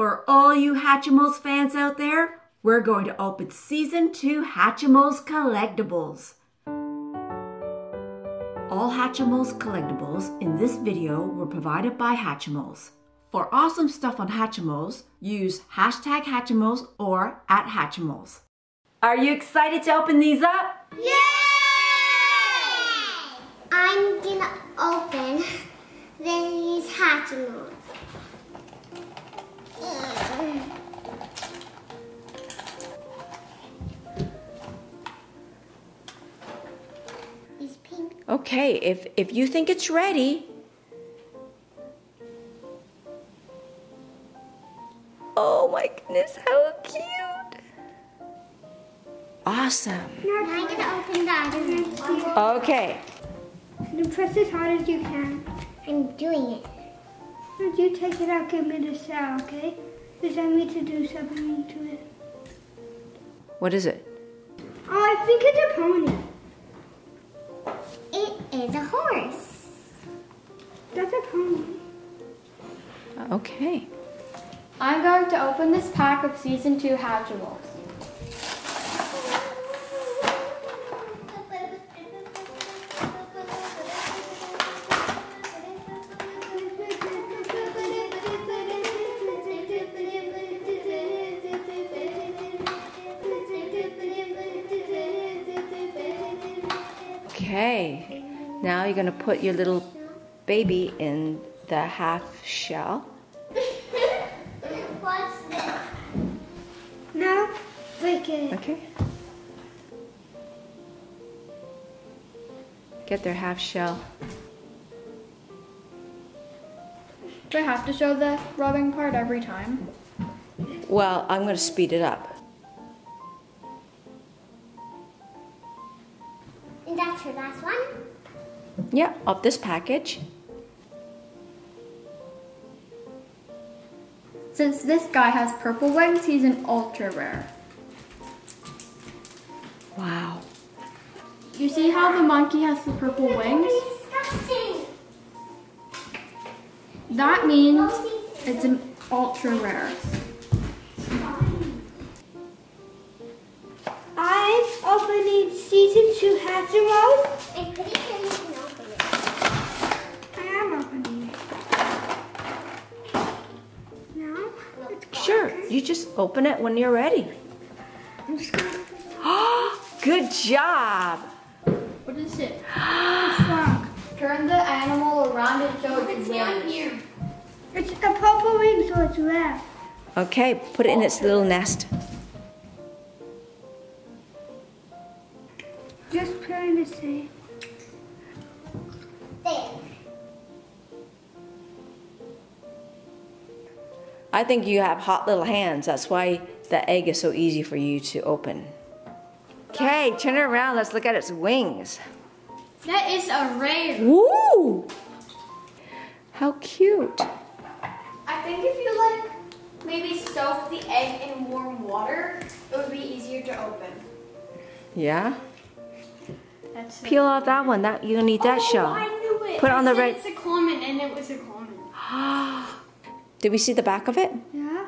For all you Hatchimals fans out there, we're going to open Season 2 Hatchimals Collectibles. All Hatchimals Collectibles in this video were provided by Hatchimals. For awesome stuff on Hatchimals, use hashtag Hatchimals or @Hatchimals. Are you excited to open these up? Yay! I'm gonna open these Hatchimals. These pink. Okay, if you think it's ready. Oh my goodness, how cute! Awesome. Now I'm gonna open that. Okay. You press as hard as you can. I'm doing it. As you take it out, give me the shell, okay? Because I need to do something to it. What is it? Oh, I think it's a pony. It is a horse. That's a pony. Okay. I'm going to open this pack of Season 2 Hatchimals. Okay, now you're gonna put your little baby in the half shell. What's this? Now, break it. Okay. Get their half shell. Do I have to show the rubbing part every time? Well, I'm gonna speed it up. And that's her last one. Yeah, of this package. Since this guy has purple wings, he's an ultra rare. Wow. You see how the monkey has the purple wings? Disgusting. That means it's an ultra rare. I'm opening Season 2 Hatchimals. I'm pretty sure you can open it. I am opening it. Now, it's Sure, you just open it when you're ready. I'm just gonna Good job. What is it? frog. Turn the animal around and show its wings. It's a purple wing, so it's red. Okay, put it in its little nest. Just trying to say. There. I think you have hot little hands. That's why the egg is so easy for you to open. Okay, turn it around. Let's look at its wings. That is a rare. Woo! How cute. I think if you maybe soak the egg in warm water, it would be easier to open. Yeah? That's it. Peel off that one. That you're gonna need that shell. I knew it. Put it on the red. It's a common, and it was a common. Did we see the back of it? Yeah?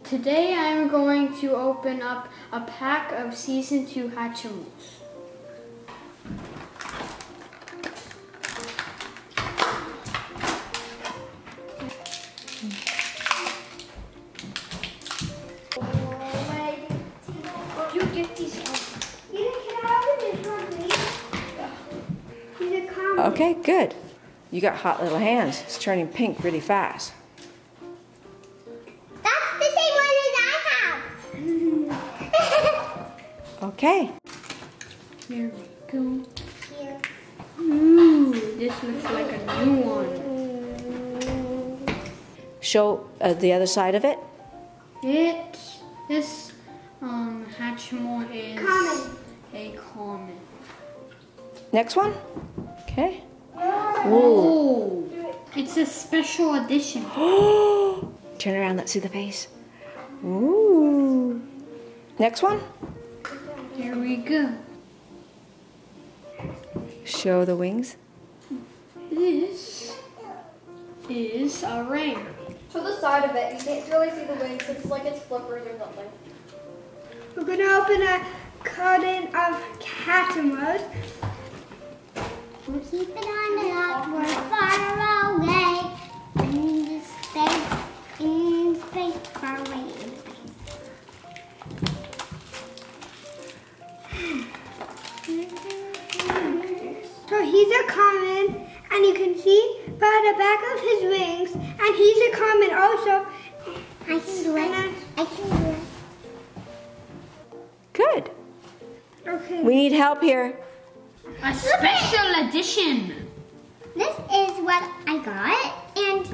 Today I'm going to open up a pack of Season 2 Hatchimals. You get these. You can open this one, please. These are common. Okay, good. You got hot little hands. It's turning pink really fast. That's the same one as I have. Okay. Here we go. Here. Ooh, this looks like a new one. Show the other side of it. This Hatchimal is Common. a common. Next one. Okay. Ooh. Oh, it's a special edition. Turn around. Let's see the face. Ooh. Next one. Here we go. Show the wings. This is a rare. To the side of it, you can't really see the wings. It's like it's flippers or something. We're gonna open a carton of Hatchimals. We'll keep it on the up. We're far away. In space, far away in space. So he's a common, and you can see by the back of his wings, and he's a common also. I can do it. I can do it. Good. Okay. We need help here. A special edition. This is what I got, and it's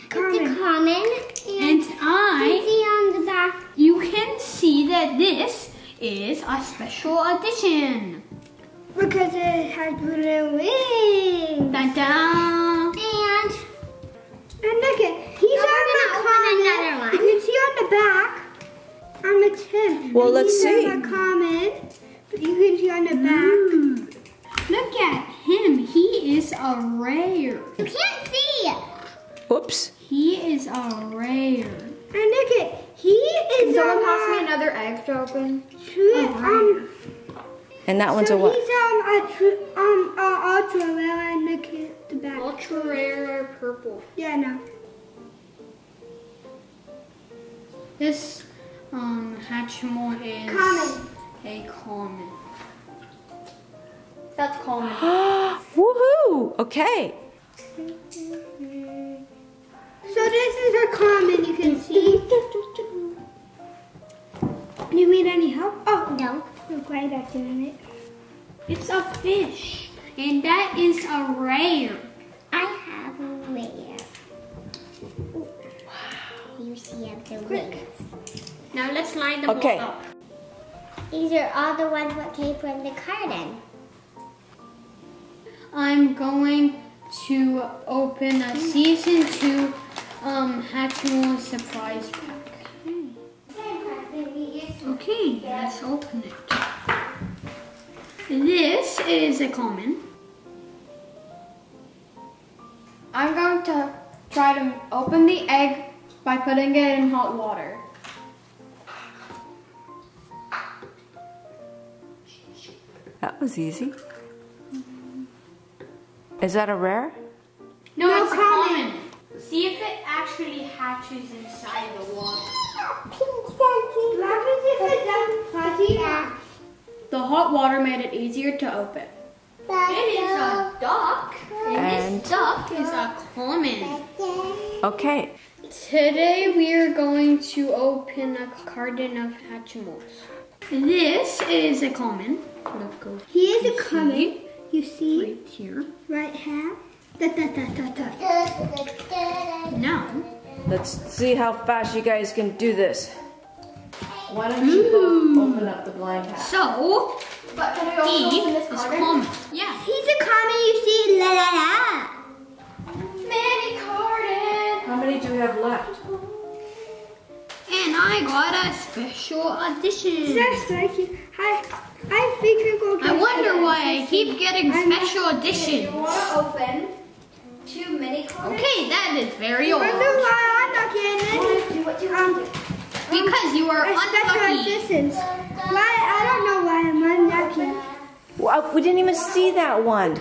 a common. And you can see on the back. you can see that this is a special edition. Because it has blue wings. Dun dun. And look at, he's on the open common. another one. You can see on the back. It's him. Well, And let's he's see. on the common, but you can see on the back. Look at him. He is a rare. you can't see. Whoops. He is a rare. And look at, he is Someone on pass me another egg to open. And that one's so a what? he's ultra rare, and look at the back. Ultra rare purple. Yeah, no. This Hatchimal is Common. a common. That's common. Woohoo! Okay. So this is a common, you can see. You need any help? Oh, No. we're great at doing it. It's a fish, and that is a rare. I have a rare. Wow. You see the wings. Now let's line them Okay. all up. These are all the ones that came from the carton. I'm going to open a season 2 Hatchimal surprise pack. Okay, let's open it. This is a common. I'm going to try to open the egg by putting it in hot water. That was easy. Is that a rare? No, it's a common. See if it actually hatches inside the water. The hot water made it easier to open. It is a duck. And This duck is a common. okay. Today we are going to open a carton of Hatchimals. This is a common. Let's go He is a common. You see right here. right here. Da, da, da, da, da. Now, Let's see how fast you guys can do this. Why don't you both open up the blind pack? so But can we he open this is carton? common. Yeah. He's a common, you see. La la la. Mini carton. How many do we have left? And I got a special edition. That's like you. I think I'm going to I wonder why I keep getting special You editions. want to open 2 mini cartons? Okay, that is very I old. wonder why I'm not getting it. Do what you want to do. Because you are A special unlucky. assistance. Why? I don't know why I'm unlucky. Well, we didn't even see that one.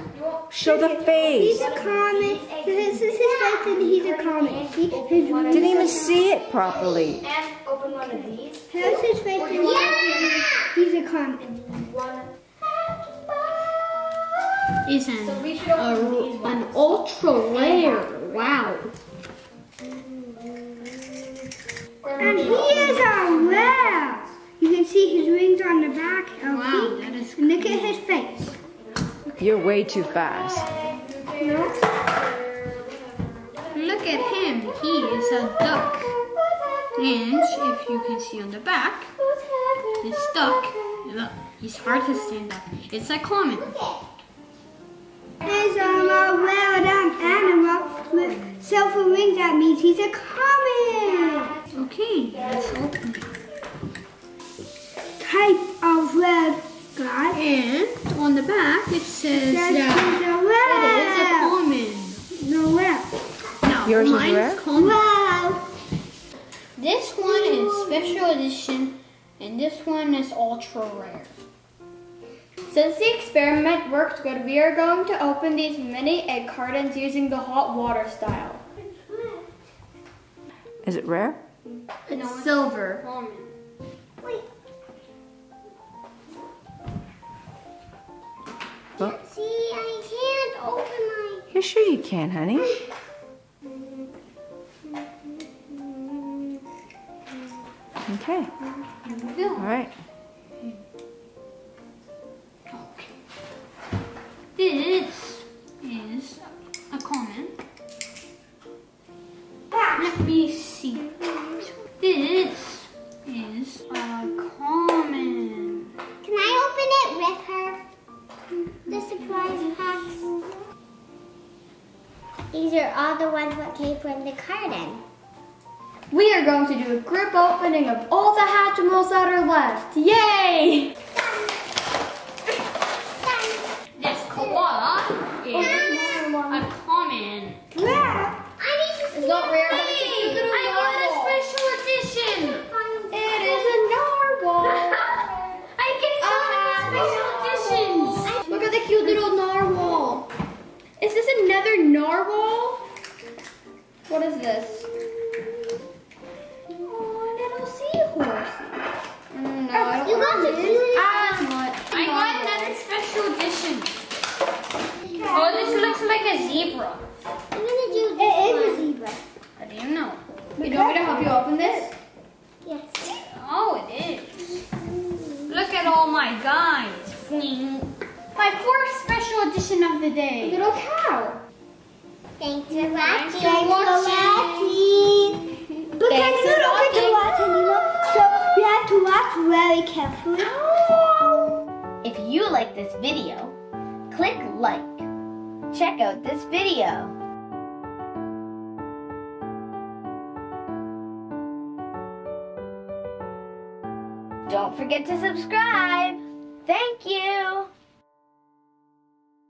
Show the face. He's a common. This is his face and he's a common. See? His Didn't even see it properly. And open one of these. Here's his face and he's a common. One. Is So we should open these an ones. ultra rare. Wow. And he is a rare. You can see his wings on the back. Wow, that is And look at his face. You're way too fast. Look at him. He is a duck. And if you can see on the back, this duck, look, he's hard to stand up. It's a common. He's a rare animal with silver wings. That means he's a common. Okay, let's open it. Type of red guy. And on the back it says That that is a rare. it is a common. No rare. No, Yours is mine's rare? common. Rare. special edition, and this one is ultra rare. Since the experiment worked good, we are going to open these mini egg cartons using the hot water style. Is it rare? It's silver. Wait. Oh. See, I can't open my... You're sure you can, honey? Okay. All right. This is a common. Let me see. This is a common. Can I open it with her? The surprise packs. These are all the ones that came from the carton. We are going to do a group opening of all the Hatchimals that are left. Yay! This koala is a common. Rare. I need to see It's not rare, but Hey, it's a cute little I got a narwhal. special edition. It is a narwhal. I get so many special editions. Look at the cute little narwhal. Is this another narwhal? What is this? Oh, a little seahorse. No, I don't You got want the this. cutest As much. I got another special edition. Oh, this looks like a zebra. I'm gonna do this. It is a one. zebra. How do you know? You want me to help you open this? Yes. Oh, it is. Look at all my guys. Fling. My fourth special edition of the day. Little cow. Thanks for watching. for watching. But Thanks you for don't get to watching. watch anymore, so you have to watch very carefully. If you like this video, click like. Check out this video. Don't forget to subscribe. Thank you.